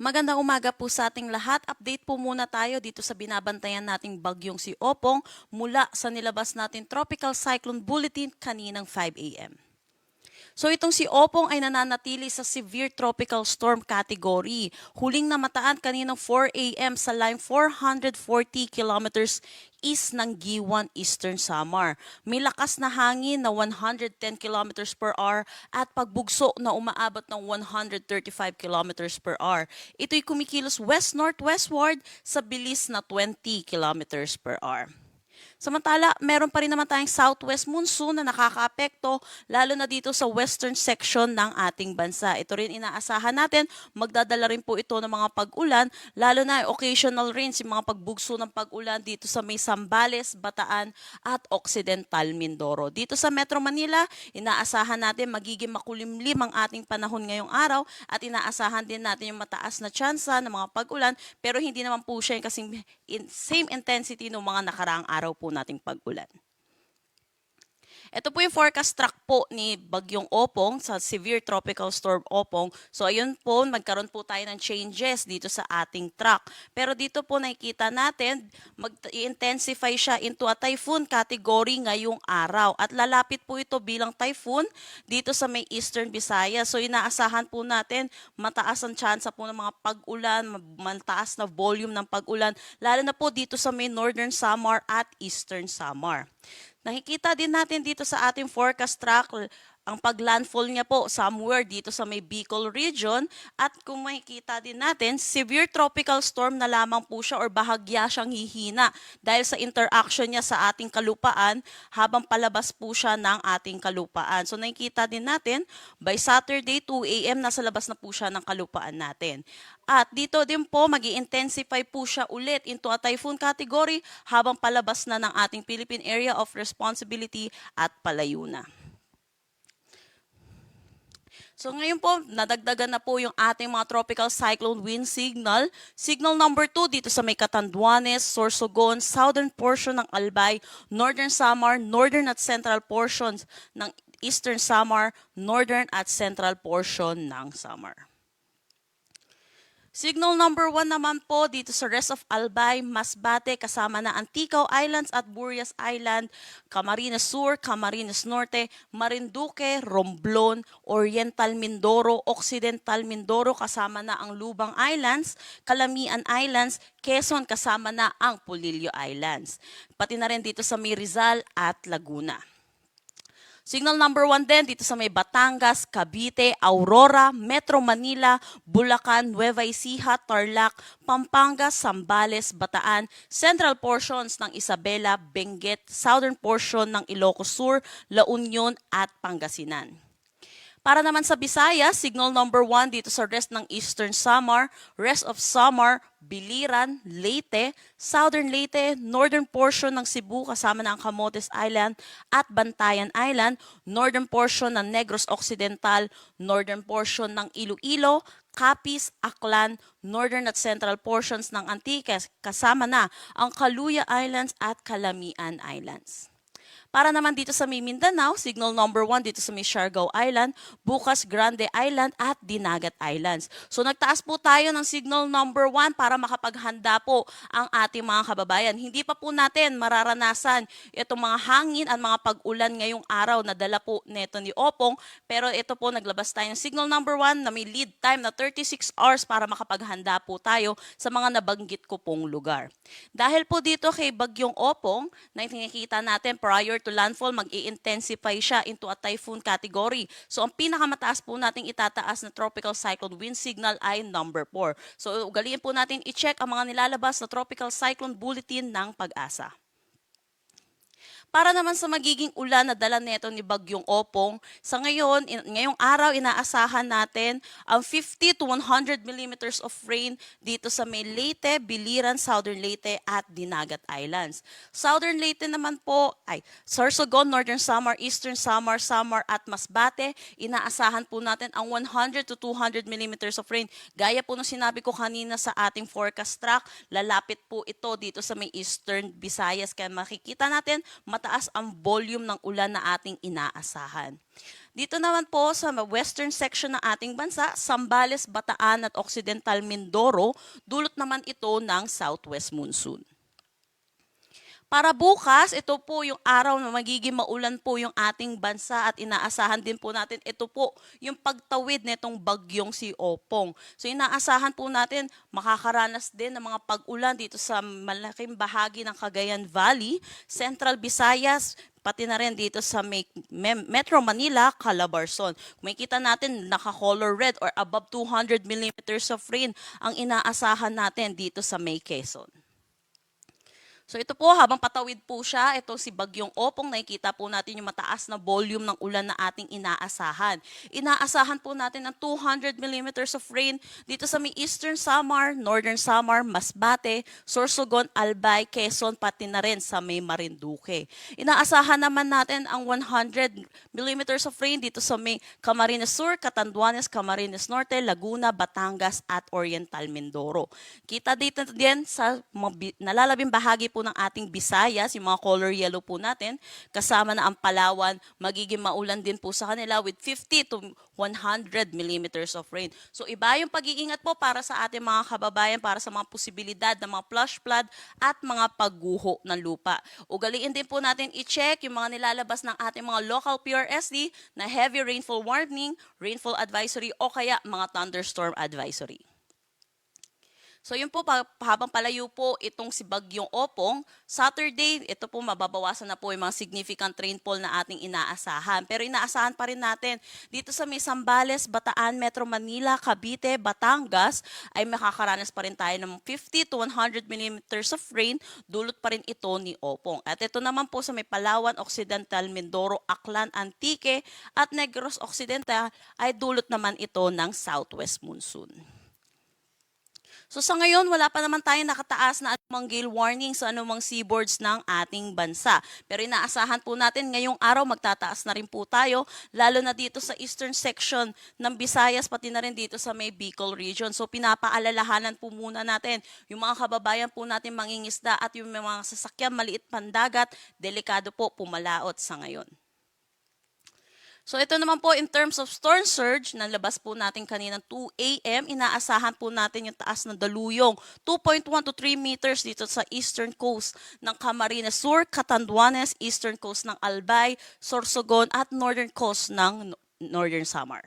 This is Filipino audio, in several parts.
Magandang umaga po sa ating lahat. Update po muna tayo dito sa binabantayan nating bagyong si Opong mula sa nilabas natin Tropical Cyclone Bulletin kaninang 5 a.m. So itong si Opong ay nananatili sa severe tropical storm category. Huling namataan kaninang 4 a.m. sa line 440 kilometers east ng Giwan, Eastern Samar. May lakas na hangin na 110 kilometers per hour at pagbugso na umaabot ng 135 kilometers per hour. Ito'y kumikilos west-northwestward sa bilis na 20 kilometers per hour. Samantala, meron pa rin naman tayong southwest monsoon na nakakaapekto lalo na dito sa western section ng ating bansa. Ito rin inaasahan natin, magdadala rin po ito ng mga pag-ulan, lalo na occasional rains, yung mga pagbugso ng pag-ulan dito sa may Zambales, Bataan at Occidental Mindoro. Dito sa Metro Manila, inaasahan natin magiging makulimlim ang ating panahon ngayong araw at inaasahan din natin yung mataas na tsansa ng mga pag-ulan pero hindi naman po siya yung kasing same intensity ng mga nakaraang araw po nating pag-ulan. Ito po yung forecast track po ni Bagyong Opong sa Severe Tropical Storm Opong. So ayun po, magkaroon po tayo ng changes dito sa ating track. Pero dito po nakikita natin, mag-intensify siya into a typhoon category ngayong araw. At lalapit po ito bilang typhoon dito sa may Eastern Visayas. So inaasahan po natin, mataas ang tsansa po ng mga pag-ulan, mataas na volume ng pag-ulan, lalo na po dito sa may Northern Samar at Eastern Samar. Nakikita din natin dito sa ating forecast track ang paglandfall niya po somewhere dito sa may Bicol region at kung makikita din natin, severe tropical storm na lamang po siya or bahagya siyang hihina dahil sa interaction niya sa ating kalupaan habang palabas po siya ng ating kalupaan. So nakikita din natin, by Saturday 2 a.m. nasa labas na po siya ng kalupaan natin. At dito din po, mag-i-intensify po siya ulit into a typhoon category habang palabas na ng ating Philippine Area of Responsibility at palayo na. So ngayon po, nadagdagan na po yung ating mga tropical cyclone wind signal. Signal number 2 dito sa may Catanduanes, Sorsogon, southern portion ng Albay, northern Samar, northern at central portions ng eastern Samar, northern at central portion ng Samar. Signal number 1 naman po dito sa rest of Albay, Masbate, kasama na Antigao Islands at Burias Island, Camarines Sur, Camarines Norte, Marinduque, Romblon, Oriental Mindoro, Occidental Mindoro, kasama na ang Lubang Islands, Calamian Islands, Quezon, kasama na ang Polillo Islands. Pati na rin dito sa may Rizal at Laguna. Signal number 1 din dito sa may Batangas, Cavite, Aurora, Metro Manila, Bulacan, Nueva Ecija, Tarlac, Pampanga, Zambales, Bataan, central portions ng Isabela, Benguet, southern portion ng Ilocos Sur, La Union at Pangasinan. Para naman sa Visayas, signal number 1 dito sa rest ng Eastern Samar, rest of Samar, Biliran, Leyte, Southern Leyte, northern portion ng Cebu kasama na ang Camotes Island at Bantayan Island, northern portion ng Negros Occidental, northern portion ng Iloilo, Capiz, Aklan, northern at central portions ng Antique kasama na ang Caluya Islands at Calamian Islands. Para naman dito sa may Mindanao, signal number 1 dito sa may Siargao Island, Bukas Grande Island at Dinagat Islands. So nagtaas po tayo ng signal number 1 para makapaghanda po ang ating mga kababayan. Hindi pa po natin mararanasan itong mga hangin at mga pag-ulan ngayong araw na dala po neto ni Opong. Pero ito po, naglabas tayo ng signal number 1 na may lead time na 36 hours para makapaghanda po tayo sa mga nabanggit ko pong lugar. Dahil po dito kay Bagyong Opong, na nakikita natin prior to landfall, mag-i-intensify siya into a typhoon category. So ang pinakamataas po nating itataas na tropical cyclone wind signal ay number 4. So ugaliin po natin i-check ang mga nilalabas na tropical cyclone bulletin ng Pag-asa. Para naman sa magiging ulan na dala neto ni Bagyong Opong, sa ngayon, ngayong araw, inaasahan natin ang 50 to 100 millimeters of rain dito sa may Leyte, Biliran, Southern Leyte at Dinagat Islands. Southern Leyte naman po ay Sorsogon, Northern Samar, Eastern Samar, Samar at Masbate. Inaasahan po natin ang 100 to 200 millimeters of rain. Gaya po nung sinabi ko kanina sa ating forecast track, lalapit po ito dito sa may Eastern Visayas. Kaya makikita natin, mataas ang volume ng ulan na ating inaasahan. Dito naman po sa western section ng ating bansa, Zambales, Bataan at Occidental Mindoro, dulot naman ito ng southwest monsoon. Para bukas, ito po yung araw na magiging maulan po yung ating bansa at inaasahan din po natin ito po yung pagtawid nitong bagyong si Opong. So inaasahan po natin makakaranas din ng mga pag-ulan dito sa malaking bahagi ng Cagayan Valley, Central Visayas, pati na rin dito sa Metro Manila, Calabarzon. Kung makikita natin, naka-color red or above 200 millimeters of rain ang inaasahan natin dito sa May Quezon. So ito po, habang patawid po siya, ito si Bagyong Opong, nakikita po natin yung mataas na volume ng ulan na ating inaasahan. Inaasahan po natin ng 200 millimeters of rain dito sa may Eastern Samar, Northern Samar, Masbate, Sorsogon, Albay, Quezon, pati na rin sa may Marinduque. Inaasahan naman natin ang 100 millimeters of rain dito sa may Camarines Sur, Catanduanes, Camarines Norte, Laguna, Batangas at Oriental Mindoro. Kita dito din sa nalalabing bahagi po ng ating Visayas, yung mga color yellow po natin, kasama na ang Palawan, magiging maulan din po sa kanila with 50 to 100 millimeters of rain. So iba yung pag-iingat po para sa ating mga kababayan, para sa mga posibilidad ng mga flash flood at mga pagguho ng lupa. Ugaliin din po natin i-check yung mga nilalabas ng ating mga local PRSD na heavy rainfall warning, rainfall advisory o kaya mga thunderstorm advisory. So yun po, habang palayo po itong si Bagyong Opong, Saturday, ito po mababawasan na po yung mga significant rainfall na ating inaasahan. Pero inaasahan pa rin natin, dito sa may Zambales, Bataan, Metro Manila, Cavite, Batangas, ay makakaranas pa rin tayo ng 50 to 100 millimeters of rain, dulot pa rin ito ni Opong. At ito naman po sa may Palawan, Occidental, Mindoro, Aklan, Antique, at Negros Occidental, ay dulot naman ito ng southwest monsoon. So sa ngayon, wala pa naman tayong nakataas na anumang gale warning sa anumang seaboards ng ating bansa. Pero inaasahan po natin ngayong araw magtataas na rin po tayo, lalo na dito sa eastern section ng Visayas, pati na rin dito sa may Bicol region. So pinapaalalahanan po muna natin yung mga kababayan po natin mangingisda at yung mga sasakyan maliit pandagat, delikado po pumalaot sa ngayon. So ito naman po in terms of storm surge, nalabas po natin kanina 2 a.m., inaasahan po natin yung taas ng daluyong 2.1 to 3 meters dito sa eastern coast ng Camarines Sur, Catanduanes, eastern coast ng Albay, Sorsogon at northern coast ng Northern Samar.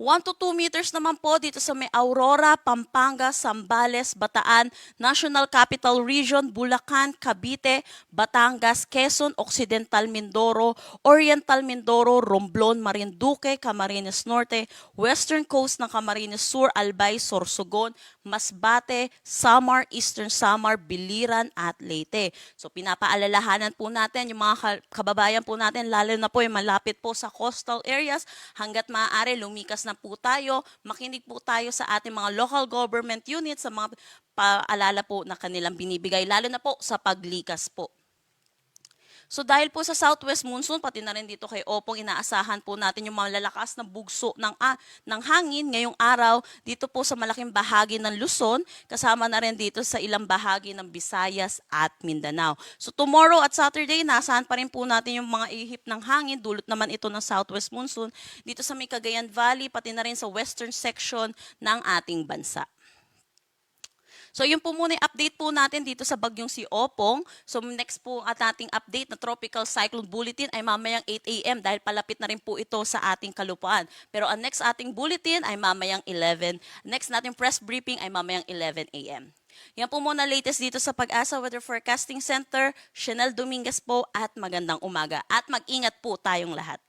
1 to 2 meters naman po dito sa may Aurora, Pampanga, Zambales, Bataan, National Capital Region, Bulacan, Cavite, Batangas, Quezon, Occidental Mindoro, Oriental Mindoro, Romblon, Marinduque, Camarines Norte, Western Coast ng Camarines Sur, Albay, Sorsogon, Masbate, Samar, Eastern Samar, Biliran at Leyte. So pinapaalalahanan po natin yung mga kababayan po natin, lalo na po yung malapit po sa coastal areas, hanggat maaari lumikas na po tayo, makinig po tayo sa ating mga local government units, sa mga paalala po na kanilang binibigay, lalo na po sa paglikas po. So dahil po sa southwest monsoon, pati na rin dito kay Opong, inaasahan po natin yung malalakas na bugso ng hangin ngayong araw dito po sa malaking bahagi ng Luzon, kasama na rin dito sa ilang bahagi ng Visayas at Mindanao. So tomorrow at Saturday, naasahan pa rin po natin yung mga ihip ng hangin, dulot naman ito ng southwest monsoon dito sa may Cagayan Valley, pati na rin sa western section ng ating bansa. So yun po muna yung update po natin dito sa bagyong si Opong. So next po at ating update na Tropical Cyclone Bulletin ay mamayang 8 a.m. dahil palapit na rin po ito sa ating kalupaan. Pero ang next ating bulletin ay mamayang 11. Next nating press briefing ay mamayang 11 a.m. Yan po muna latest dito sa Pag-asa Weather Forecasting Center. Chanel Dominguez po at magandang umaga. At mag-ingat po tayong lahat.